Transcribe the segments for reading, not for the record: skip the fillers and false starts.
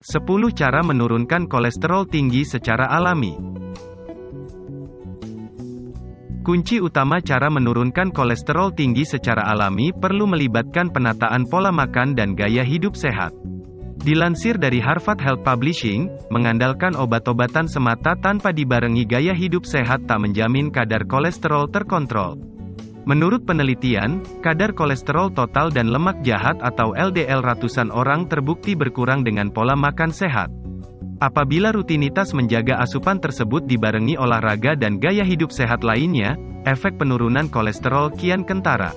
10 cara menurunkan kolesterol tinggi secara alami. Kunci utama cara menurunkan kolesterol tinggi secara alami perlu melibatkan penataan pola makan dan gaya hidup sehat. Dilansir dari Harvard Health Publishing, mengandalkan obat-obatan semata tanpa dibarengi gaya hidup sehat tak menjamin kadar kolesterol terkontrol. Menurut penelitian, kadar kolesterol total dan lemak jahat atau LDL ratusan orang terbukti berkurang dengan pola makan sehat. Apabila rutinitas menjaga asupan tersebut dibarengi olahraga dan gaya hidup sehat lainnya, efek penurunan kolesterol kian kentara.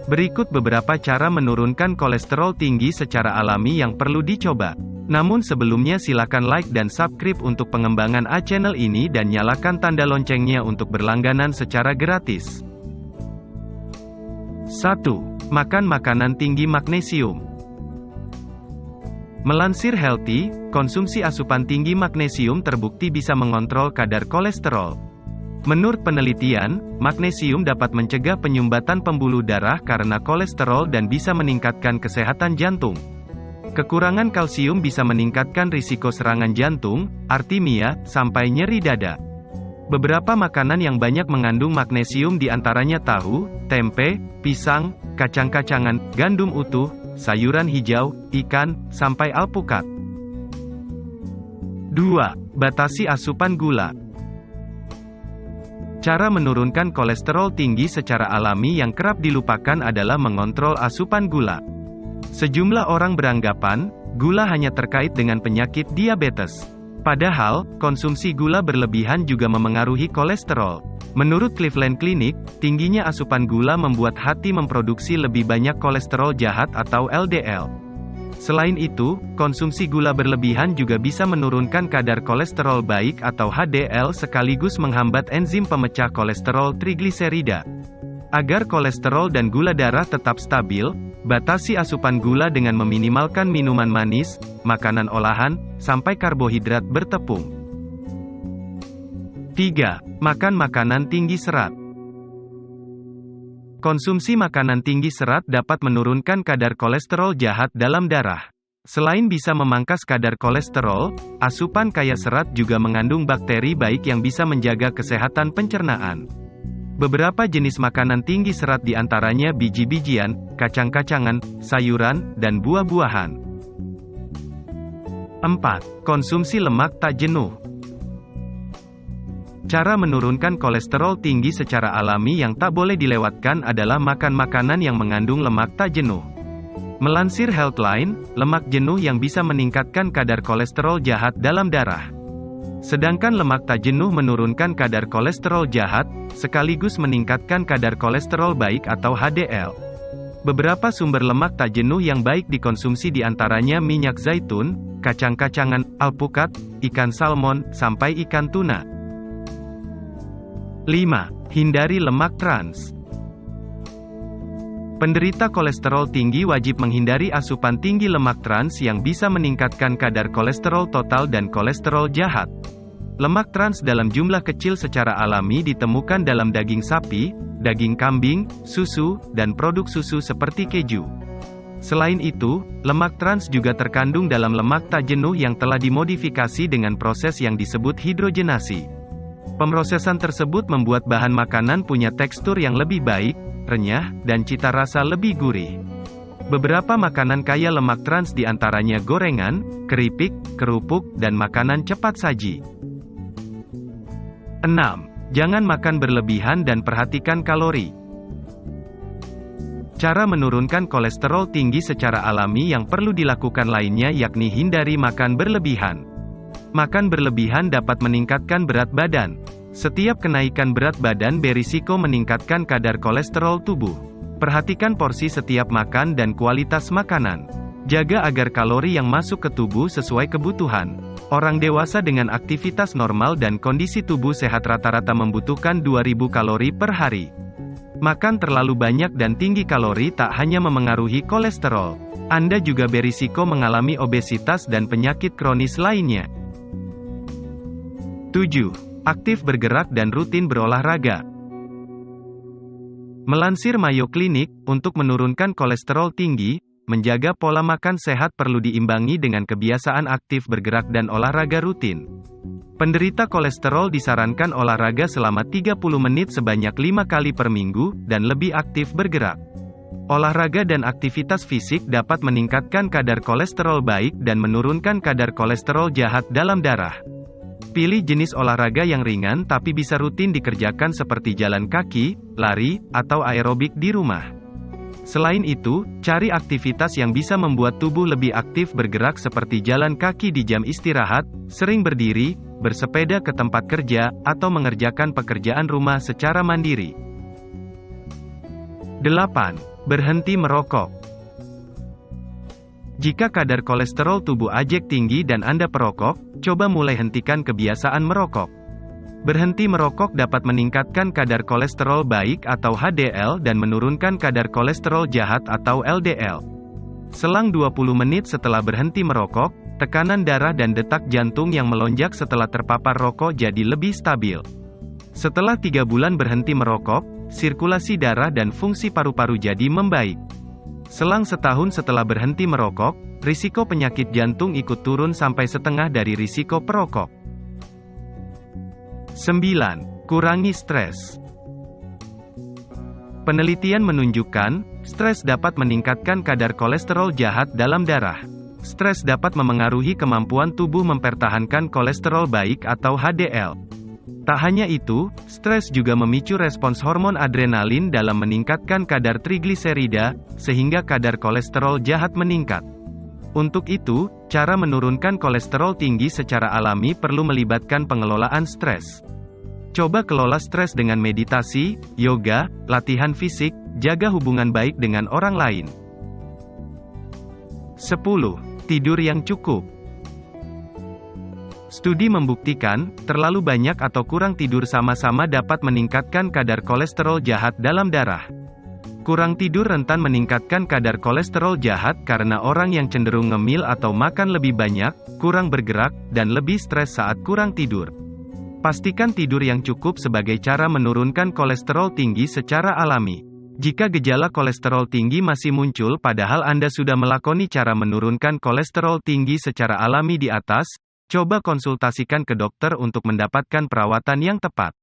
Berikut beberapa cara menurunkan kolesterol tinggi secara alami yang perlu dicoba. Namun sebelumnya silakan like dan subscribe untuk pengembangan channel ini dan nyalakan tanda loncengnya untuk berlangganan secara gratis. 1. Makan makanan tinggi magnesium. Melansir Healthy, konsumsi asupan tinggi magnesium terbukti bisa mengontrol kadar kolesterol. Menurut penelitian, magnesium dapat mencegah penyumbatan pembuluh darah karena kolesterol dan bisa meningkatkan kesehatan jantung. Kekurangan kalsium bisa meningkatkan risiko serangan jantung, artimia, sampai nyeri dada. Beberapa makanan yang banyak mengandung magnesium diantaranya tahu, tempe, pisang, kacang-kacangan, gandum utuh, sayuran hijau, ikan, sampai alpukat. 2. Batasi asupan gula. Cara menurunkan kolesterol tinggi secara alami yang kerap dilupakan adalah mengontrol asupan gula. Sejumlah orang beranggapan, gula hanya terkait dengan penyakit diabetes. Padahal, konsumsi gula berlebihan juga memengaruhi kolesterol. Menurut Cleveland Clinic, tingginya asupan gula membuat hati memproduksi lebih banyak kolesterol jahat atau LDL. Selain itu, konsumsi gula berlebihan juga bisa menurunkan kadar kolesterol baik atau HDL sekaligus menghambat enzim pemecah kolesterol trigliserida. Agar kolesterol dan gula darah tetap stabil, batasi asupan gula dengan meminimalkan minuman manis, makanan olahan, sampai karbohidrat bertepung. 3. Makan makanan tinggi serat. Konsumsi makanan tinggi serat dapat menurunkan kadar kolesterol jahat dalam darah. Selain bisa memangkas kadar kolesterol, asupan kaya serat juga mengandung bakteri baik yang bisa menjaga kesehatan pencernaan. Beberapa jenis makanan tinggi serat diantaranya biji-bijian, kacang-kacangan, sayuran, dan buah-buahan. 4. Konsumsi lemak tak jenuh. Cara menurunkan kolesterol tinggi secara alami yang tak boleh dilewatkan adalah makan makanan yang mengandung lemak tak jenuh. Melansir Healthline, lemak jenuh yang bisa meningkatkan kadar kolesterol jahat dalam darah. Sedangkan lemak tak jenuh menurunkan kadar kolesterol jahat, sekaligus meningkatkan kadar kolesterol baik atau HDL. Beberapa sumber lemak tak jenuh yang baik dikonsumsi diantaranya minyak zaitun, kacang-kacangan, alpukat, ikan salmon, sampai ikan tuna. 5. Hindari lemak trans. Penderita kolesterol tinggi wajib menghindari asupan tinggi lemak trans yang bisa meningkatkan kadar kolesterol total dan kolesterol jahat. Lemak trans dalam jumlah kecil secara alami ditemukan dalam daging sapi, daging kambing, susu, dan produk susu seperti keju. Selain itu, lemak trans juga terkandung dalam lemak tak jenuh yang telah dimodifikasi dengan proses yang disebut hidrogenasi. Pemrosesan tersebut membuat bahan makanan punya tekstur yang lebih baik, renyah, dan cita rasa lebih gurih. Beberapa makanan kaya lemak trans diantaranya gorengan, keripik, kerupuk, dan makanan cepat saji. 6. Jangan makan berlebihan dan perhatikan kalori. Cara menurunkan kolesterol tinggi secara alami yang perlu dilakukan lainnya yakni hindari makan berlebihan. Makan berlebihan dapat meningkatkan berat badan. Setiap kenaikan berat badan berisiko meningkatkan kadar kolesterol tubuh. Perhatikan porsi setiap makan dan kualitas makanan. Jaga agar kalori yang masuk ke tubuh sesuai kebutuhan. Orang dewasa dengan aktivitas normal dan kondisi tubuh sehat rata-rata membutuhkan 2000 kalori per hari. Makan terlalu banyak dan tinggi kalori tak hanya memengaruhi kolesterol. Anda juga berisiko mengalami obesitas dan penyakit kronis lainnya. 7. Aktif bergerak dan rutin berolahraga. Melansir Mayo Clinic, untuk menurunkan kolesterol tinggi, menjaga pola makan sehat perlu diimbangi dengan kebiasaan aktif bergerak dan olahraga rutin. Penderita kolesterol disarankan olahraga selama 30 menit sebanyak 5 kali per minggu, dan lebih aktif bergerak. Olahraga dan aktivitas fisik dapat meningkatkan kadar kolesterol baik dan menurunkan kadar kolesterol jahat dalam darah. Pilih jenis olahraga yang ringan tapi bisa rutin dikerjakan seperti jalan kaki, lari, atau aerobik di rumah. Selain itu, cari aktivitas yang bisa membuat tubuh lebih aktif bergerak seperti jalan kaki di jam istirahat, sering berdiri, bersepeda ke tempat kerja, atau mengerjakan pekerjaan rumah secara mandiri. 8. Berhenti merokok. Jika kadar kolesterol tubuh Ajek tinggi dan Anda perokok, coba mulai hentikan kebiasaan merokok. Berhenti merokok dapat meningkatkan kadar kolesterol baik atau HDL dan menurunkan kadar kolesterol jahat atau LDL. Selang 20 menit setelah berhenti merokok, tekanan darah dan detak jantung yang melonjak setelah terpapar rokok jadi lebih stabil. Setelah 3 bulan berhenti merokok, sirkulasi darah dan fungsi paru-paru jadi membaik. Selang setahun setelah berhenti merokok, risiko penyakit jantung ikut turun sampai setengah dari risiko perokok. 9. Kurangi stres. Penelitian menunjukkan, stres dapat meningkatkan kadar kolesterol jahat dalam darah. Stres dapat memengaruhi kemampuan tubuh mempertahankan kolesterol baik atau HDL. Tak hanya itu, stres juga memicu respons hormon adrenalin dalam meningkatkan kadar trigliserida, sehingga kadar kolesterol jahat meningkat. Untuk itu, cara menurunkan kolesterol tinggi secara alami perlu melibatkan pengelolaan stres. Coba kelola stres dengan meditasi, yoga, latihan fisik, jaga hubungan baik dengan orang lain. 10. Tidur yang cukup. Studi membuktikan, terlalu banyak atau kurang tidur sama-sama dapat meningkatkan kadar kolesterol jahat dalam darah. Kurang tidur rentan meningkatkan kadar kolesterol jahat karena orang yang cenderung ngemil atau makan lebih banyak, kurang bergerak, dan lebih stres saat kurang tidur. Pastikan tidur yang cukup sebagai cara menurunkan kolesterol tinggi secara alami. Jika gejala kolesterol tinggi masih muncul padahal Anda sudah melakoni cara menurunkan kolesterol tinggi secara alami di atas, coba konsultasikan ke dokter untuk mendapatkan perawatan yang tepat.